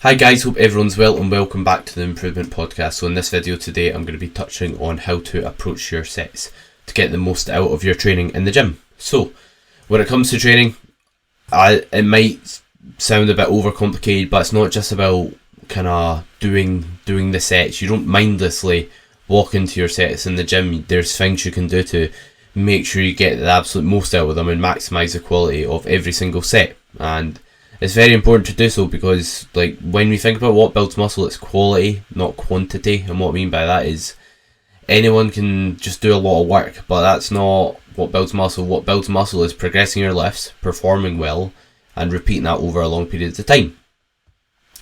Hi guys, hope everyone's well and welcome back to the Improvement Podcast. So in this video today I'm going to be touching on how to approach your sets to get the most out of your training in the gym. So when it comes to training, it might sound a bit overcomplicated, but it's not just about kind of doing the sets. You don't mindlessly walk into your sets in the gym. There's things you can do to make sure you get the absolute most out of them and maximise the quality of every single set. And it's very important to do so because, like, when we think about what builds muscle, it's quality, not quantity. And what I mean by that is anyone can just do a lot of work, but that's not what builds muscle. What builds muscle is progressing your lifts, performing well, and repeating that over a long period of time.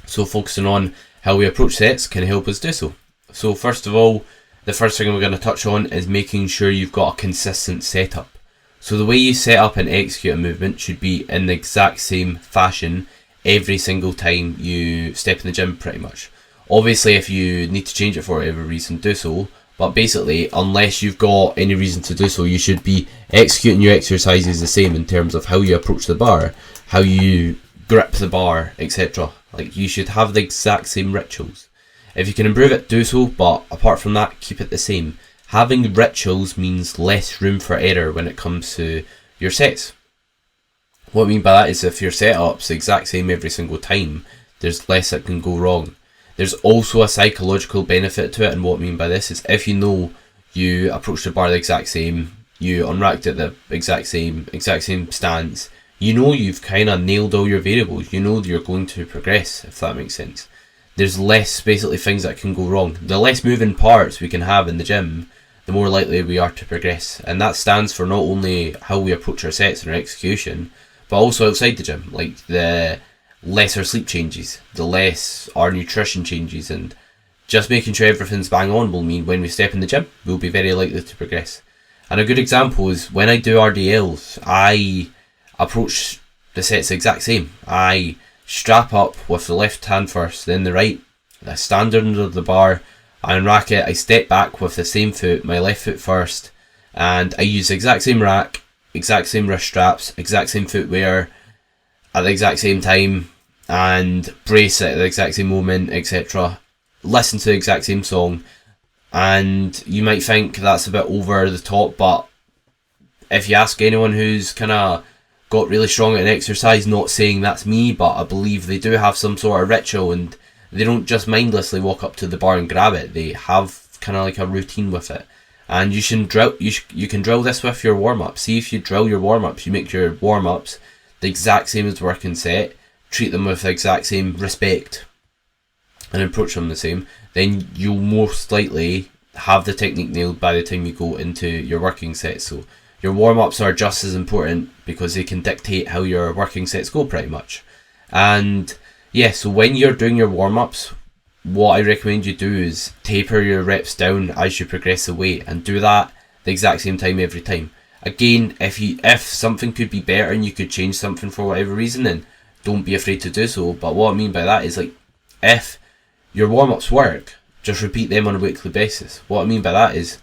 So focusing on how we approach sets can help us do so. So first of all, the first thing we're going to touch on is making sure you've got a consistent setup. So the way you set up and execute a movement should be in the exact same fashion every single time you step in the gym, pretty much. Obviously, if you need to change it for whatever reason, do so. But basically, unless you've got any reason to do so, you should be executing your exercises the same in terms of how you approach the bar, how you grip the bar, etc. Like, you should have the exact same rituals. If you can improve it, do so, but apart from that, keep it the same. Having rituals means less room for error when it comes to your sets. What I mean by that is if your setup's the exact same every single time, there's less that can go wrong. There's also a psychological benefit to it, and what I mean by this is if you know you approach the bar the exact same, you unracked it the exact same stance, you know you've kind of nailed all your variables, you know you're going to progress, if that makes sense. There's less basically things that can go wrong. The less moving parts we can have in the gym, the more likely we are to progress. And that stands for not only how we approach our sets and our execution, but also outside the gym. Like the less our sleep changes, the less our nutrition changes, and just making sure everything's bang on will mean when we step in the gym, we'll be very likely to progress. And a good example is when I do RDLs, I approach the sets the exact same. I strap up with the left hand first, then the right. I stand under the bar, I unrack it, I step back with the same foot, my left foot first, and I use the exact same rack, exact same wrist straps, exact same footwear at the exact same time, and brace at the exact same moment, etc. Listen to the exact same song, and you might think that's a bit over the top, but if you ask anyone who's kind of got really strong at an exercise, not saying that's me, but I believe they do have some sort of ritual and they don't just mindlessly walk up to the bar and grab it. They have kind of like a routine with it. And you can drill this with your warm-up. See, if you drill your warm-ups, you make your warm-ups the exact same as the working set, treat them with the exact same respect and approach them the same, then you'll most likely have the technique nailed by the time you go into your working set. So your warm-ups are just as important because they can dictate how your working sets go pretty much. And yeah, so when you're doing your warm-ups, what I recommend you do is taper your reps down as you progress the weight and do that the exact same time every time. Again, if something could be better and you could change something for whatever reason, then don't be afraid to do so. But what I mean by that is, like, if your warm-ups work, just repeat them on a weekly basis. What I mean by that is,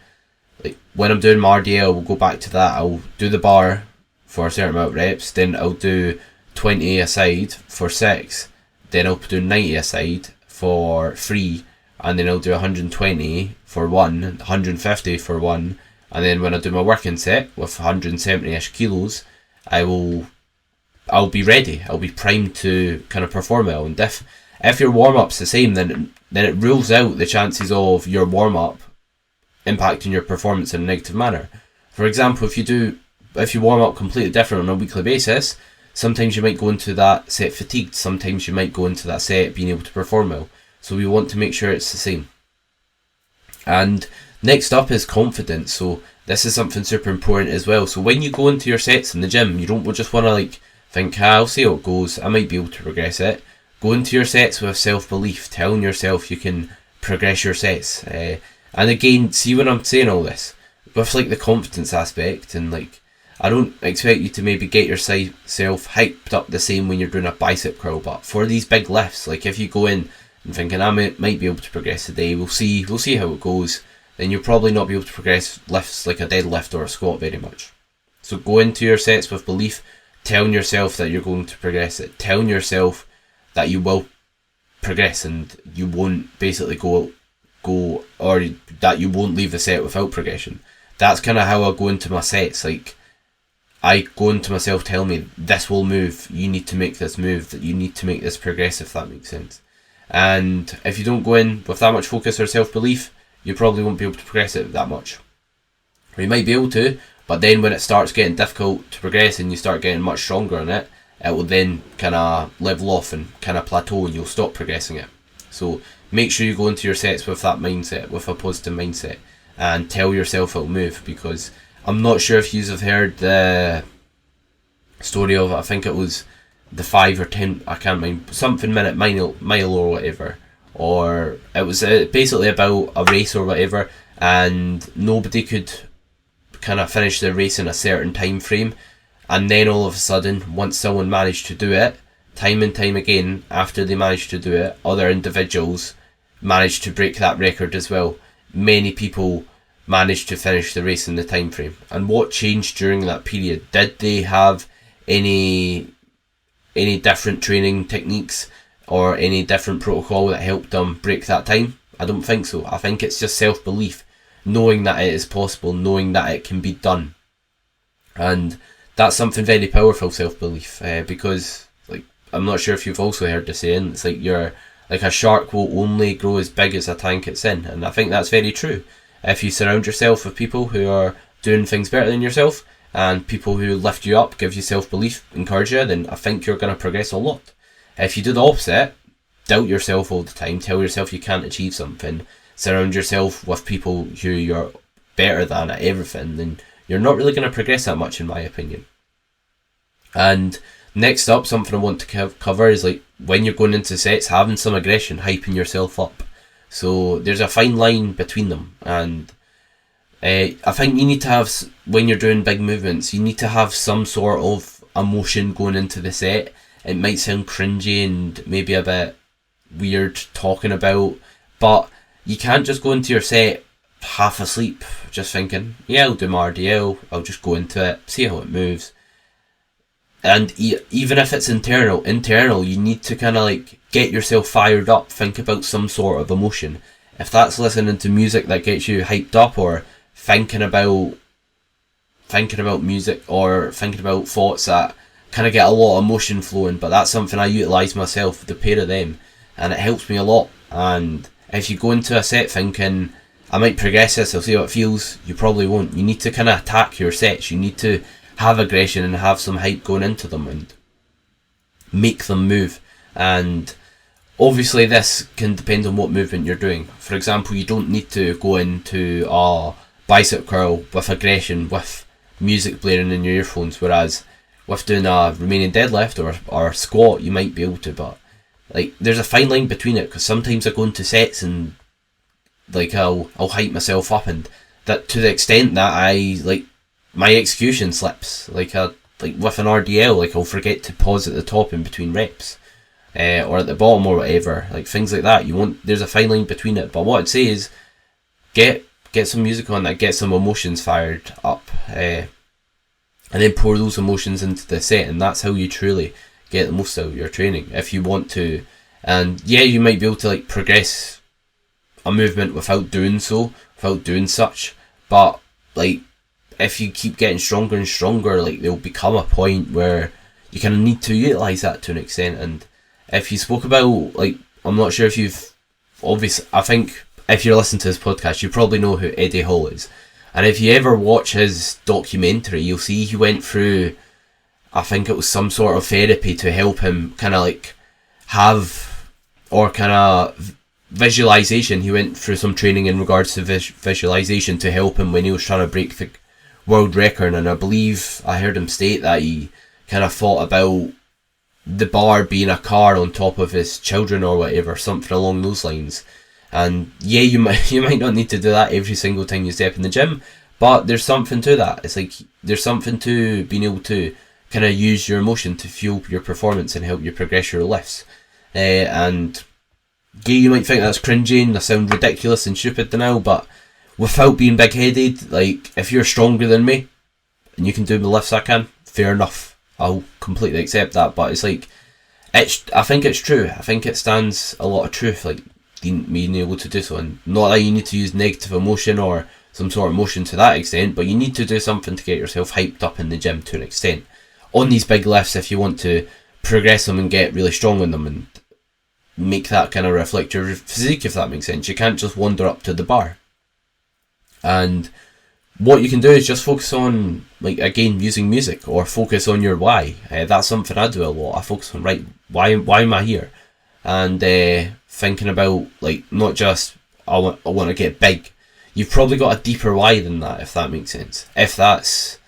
like, when I'm doing my RDL, we'll go back to that. I'll do the bar for a certain amount of reps, then I'll do 20 aside for 6, then I'll do 90 aside for 3, and then I'll do 120 for 1, 150 for 1, and then when I do my working set with 170-ish kilos, I'll be ready. I'll be primed to kind of perform well. And if your warm-up's the same, then it rules out the chances of your warm-up impacting your performance in a negative manner. For example, if you warm up completely different on a weekly basis, sometimes you might go into that set fatigued, sometimes you might go into that set being able to perform well. So we want to make sure it's the same. And next up is confidence. So this is something super important as well. So when you go into your sets in the gym, you don't just want to think, I'll see how it goes, I might be able to progress it. Go into your sets with self-belief, telling yourself you can progress your sets. And again, see when I'm saying all this, with the confidence aspect, and I don't expect you to maybe get yourself hyped up the same when you're doing a bicep curl, but for these big lifts, if you go in and thinking I might be able to progress today, we'll see how it goes, then you'll probably not be able to progress lifts like a deadlift or a squat very much. So go into your sets with belief, telling yourself that you're going to progress it, telling yourself that you will progress, and you won't basically go, or that you won't leave the set without progression. That's kind of how I go into my sets. Like, I go into myself telling me, this will move, you need to make this move, that you need to make this progress, if that makes sense. And if you don't go in with that much focus or self-belief, you probably won't be able to progress it that much. Or you might be able to, but then when it starts getting difficult to progress and you start getting much stronger on it, it will then kind of level off and kind of plateau, and you'll stop progressing it. So make sure you go into your sets with that mindset, with a positive mindset, and tell yourself it'll move. Because I'm not sure if you have heard the story of, I think it was the 5 or 10, I can't remember, something minute mile or whatever, or it was basically about a race or whatever, and nobody could kind of finish the race in a certain time frame, and then all of a sudden, once someone managed to do it, time and time again, after they managed to do it, other individuals managed to break that record as well. Many people managed to finish the race in the time frame. And what changed during that period? Did they have any different training techniques or any different protocol that helped them break that time? I don't think so. I think it's just self-belief, knowing that it is possible, knowing that it can be done. And that's something very powerful, self-belief, because, like, I'm not sure if you've also heard the saying, it's like a shark will only grow as big as a tank it's in. And I think that's very true. If you surround yourself with people who are doing things better than yourself, and people who lift you up, give you self-belief, encourage you, then I think you're going to progress a lot. If you do the opposite, doubt yourself all the time, tell yourself you can't achieve something, surround yourself with people who you're better than at everything, then you're not really going to progress that much, in my opinion. And next up, something I want to cover is, like, when you're going into sets, having some aggression, hyping yourself up. So there's a fine line between them, and I think you need to have, when you're doing big movements, you need to have some sort of emotion going into the set. It might sound cringy and maybe a bit weird talking about, but you can't just go into your set half asleep, just thinking, yeah, I'll do my RDL, I'll just go into it, see how it moves. And even if it's internal, you need to kind of like get yourself fired up, think about some sort of emotion. If that's listening to music that gets you hyped up, or thinking about music, or thinking about thoughts that kind of get a lot of emotion flowing, but that's something I utilise myself, the pair of them, and it helps me a lot. And if you go into a set thinking, I might progress this, I'll see how it feels, you probably won't. You need to kind of attack your sets, you need to have aggression and have some hype going into them and make them move. And obviously this can depend on what movement you're doing. For example, you don't need to go into a bicep curl with aggression with music blaring in your earphones, whereas with doing a Romanian deadlift or squat you might be able to. But like, there's a fine line between it, because sometimes I go into sets and like I'll hype myself up, and that to the extent that I like my execution slips, like with an RDL, like I'll forget to pause at the top in between reps, or at the bottom or whatever, like things like that. There's a fine line between it. But what I'd say is get some music on that, get some emotions fired up, and then pour those emotions into the set, and that's how you truly get the most out of your training, if you want to. And yeah, you might be able to like progress a movement without doing such, but like, if you keep getting stronger and stronger, like, there'll become a point where you kind of need to utilise that to an extent. And if you spoke about, like, I'm not sure if you've, obviously, I think if you're listening to this podcast, you probably know who Eddie Hall is. And if you ever watch his documentary, you'll see he went through, I think it was some sort of therapy to help him kind of like have, or kind of visualisation. He went through some training in regards to visualisation to help him when he was trying to break the world record. And I believe I heard him state that he kind of thought about the bar being a car on top of his children or whatever, something along those lines. And yeah, you might not need to do that every single time you step in the gym, but there's something to that. It's like, there's something to being able to kind of use your emotion to fuel your performance and help you progress your lifts. And yeah, you might think that's cringy and I sound ridiculous and stupid now, but without being big-headed, like, if you're stronger than me and you can do the lifts I can, fair enough, I'll completely accept that. But it's like, I think it's true. I think it stands a lot of truth, like being able to do so. And not that you need to use negative emotion or some sort of emotion to that extent, but you need to do something to get yourself hyped up in the gym to an extent. On these big lifts, if you want to progress them and get really strong on them and make that kind of reflect your physique, if that makes sense. You can't just wander up to the bar. And what you can do is just focus on, like, again, using music, or focus on your why. That's something I do a lot. I focus on, right, why am I here? And thinking about, like, not just I want to get big. You've probably got a deeper why than that, if that makes sense. If that's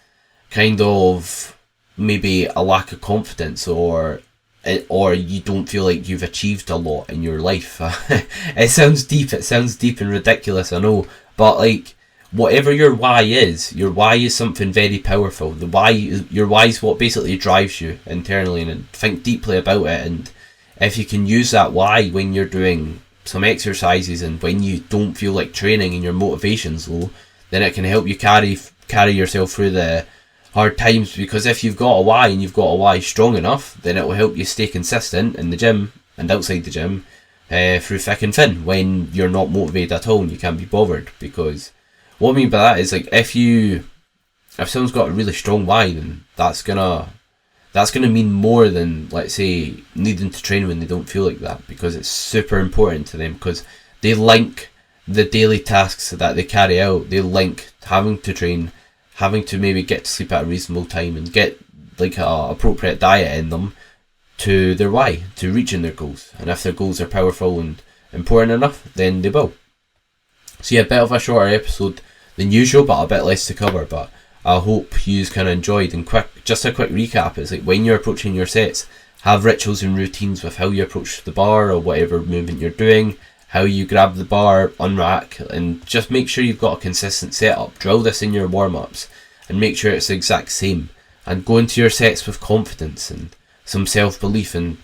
kind of maybe a lack of confidence, or you don't feel like you've achieved a lot in your life. It sounds deep and ridiculous, I know, but like, whatever your why is something very powerful. Your why is what basically drives you internally, and think deeply about it. And if you can use that why when you're doing some exercises and when you don't feel like training and your motivation's low, then it can help you carry yourself through the hard times. Because if you've got a why, and you've got a why strong enough, then it will help you stay consistent in the gym and outside the gym through thick and thin when you're not motivated at all and you can't be bothered. Because what I mean by that is, like, if someone's got a really strong why, then that's gonna mean more than, let's say, needing to train when they don't feel like that, because it's super important to them, because they link the daily tasks that they carry out, they link having to train, having to maybe get to sleep at a reasonable time and get like a appropriate diet in them, to their why, to reaching their goals. And if their goals are powerful and important enough, then they will. So yeah, a bit of a shorter episode than usual, but a bit less to cover, but I hope you kind of enjoyed. And just a quick recap, is like, when you're approaching your sets, have rituals and routines with how you approach the bar or whatever movement you're doing, how you grab the bar, unrack, and just make sure you've got a consistent setup. Drill this in your warm-ups and make sure it's the exact same, and go into your sets with confidence and some self-belief, and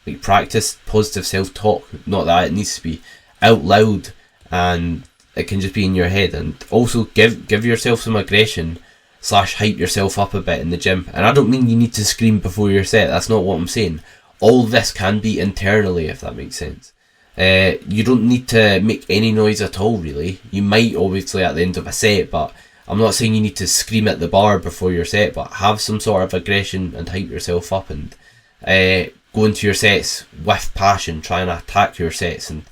like, practice positive self-talk. Not that it needs to be out loud, and it can just be in your head. And also give yourself some aggression / hype yourself up a bit in the gym. And I don't mean you need to scream before your set, that's not what I'm saying. All this can be internally, if that makes sense. You don't need to make any noise at all, really. You might, obviously, at the end of a set, but I'm not saying you need to scream at the bar before your set, but have some sort of aggression and hype yourself up, and go into your sets with passion. Try and attack your sets and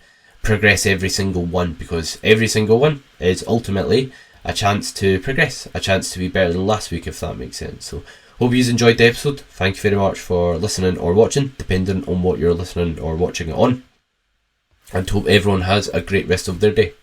progress every single one, because every single one is ultimately a chance to progress, a chance to be better than last week, if that makes sense. So hope you enjoyed the episode. Thank you very much for listening or watching, depending on what you're listening or watching it on, and hope everyone has a great rest of their day.